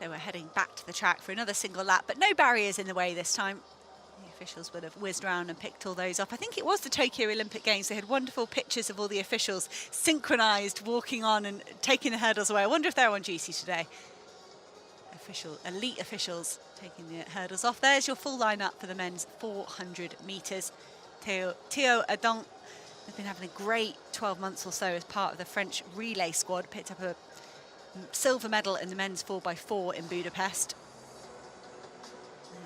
So we're heading back to the track for another single lap, but no barriers in the way this time. The officials would have whizzed around and picked all those up. I think it was the Tokyo Olympic Games. They had wonderful pictures of all the officials synchronised, walking on and taking the hurdles away. I wonder if they're on duty today. Elite officials taking the hurdles off. There's your full lineup for the men's 400 metres. Théo Adon has been having a great 12 months or so as part of the French relay squad. Picked up a silver medal in the men's 4x4 in Budapest.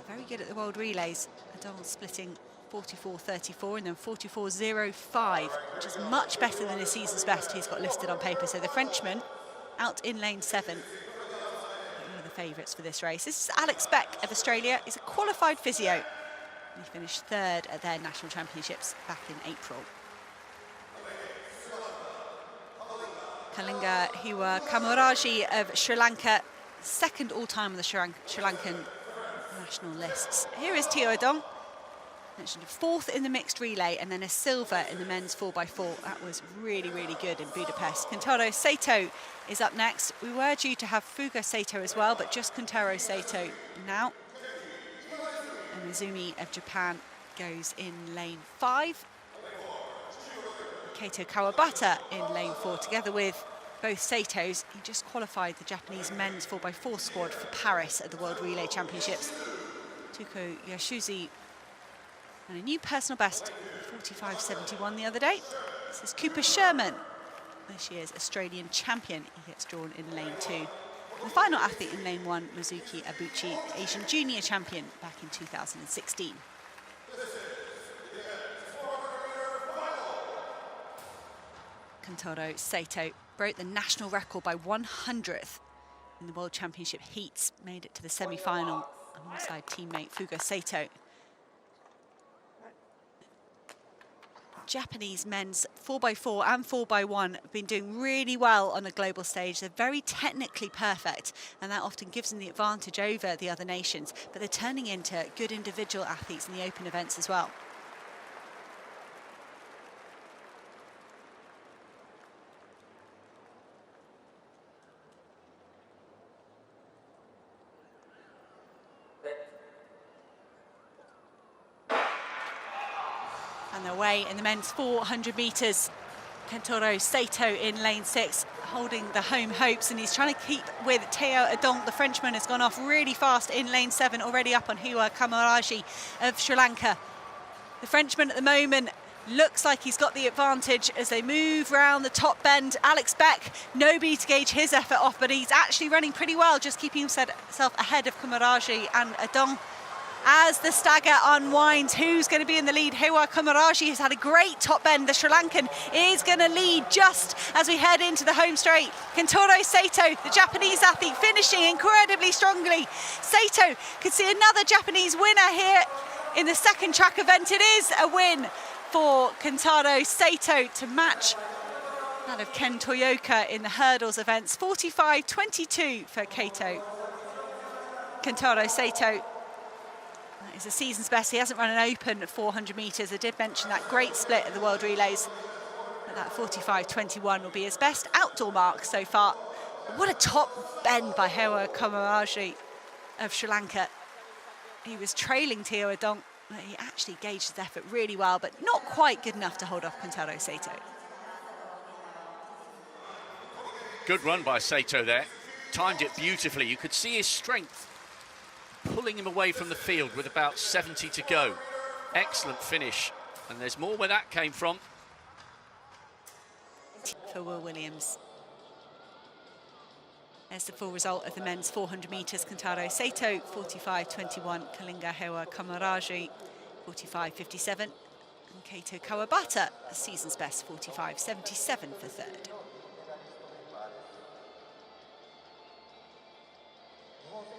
Very good at the world relays. Adon splitting 44.34 and then 44.05, which is much better than his season's best he's got listed on paper. So the Frenchman out in lane 7. Favourites for this race. This is Alex Beck of Australia. He's a qualified physio. He finished 3rd at their national championships back in April. Kalinga Hiwa Kamaraji of Sri Lanka, 2nd all-time on the Sri Lankan national lists. Here is Théo Adon, mentioned 4th in the mixed relay and then a silver in the men's 4x4. That was really, really good in Budapest. Kentaro Saito is up next. We were due to have Fuga Saito as well, but just Kentaro Saito now. And Izumi of Japan goes in lane 5. Keito Kawabata in lane 4, together with both Saitos. He just qualified the Japanese men's 4x4 squad for Paris at the World Relay Championships. Tuko Yashuzi and a new personal best, 45.71 the other day. This is Cooper Sherman, this year's Australian champion. He gets drawn in lane 2. And the final athlete in lane 1, Mizuki Abuchi, Asian junior champion back in 2016. Kentaro Saito broke the national record by 100th in the World Championship heats, made it to the semi-final alongside teammate Fuga Saito. Japanese men's 4x4 and 4x1 have been doing really well on a global stage. They're very technically perfect, and that often gives them the advantage over the other nations, but they're turning into good individual athletes in the open events as well. And away in the men's 400 metres, Kentaro Saito in lane 6, holding the home hopes, and he's trying to keep with Théo Adon. The Frenchman has gone off really fast in lane 7, already up on Hiwa Kamaraji of Sri Lanka. The Frenchman at the moment looks like he's got the advantage as they move round the top bend. Alex Beck, nobody to gauge his effort off, but he's actually running pretty well, just keeping himself ahead of Kamaraji and Adon. As the stagger unwinds, who's going to be in the lead? Hiwa Kamaraji has had a great top bend. The Sri Lankan is going to lead just as we head into the home straight. Kentaro Saito, the Japanese athlete, finishing incredibly strongly. Saito could see another Japanese winner here in the second track event. It is a win for Kentaro Saito to match that of Ken Toyoka in the hurdles events. 45.22 for Kentaro Saito. That is the season's best. He hasn't run an open at 400 metres. I did mention that great split at the World Relays. But that 45.21 will be his best outdoor mark so far. What a top bend by Hiwa Kamaraji of Sri Lanka. He was trailing Théo Adon. He actually gauged his effort really well, but not quite good enough to hold off Kentaro Saito. Good run by Saito there. Timed it beautifully. You could see his strength pulling him away from the field with about 70 to go. Excellent finish. And there's more where that came from. For Will Williams. There's the full result of the men's 400 metres. Kentaro Saito, 45.21. Kalinga Hiwa Kamaraji, 45.57. And Keito Kawabata, the season's best, 45.77 for 3rd.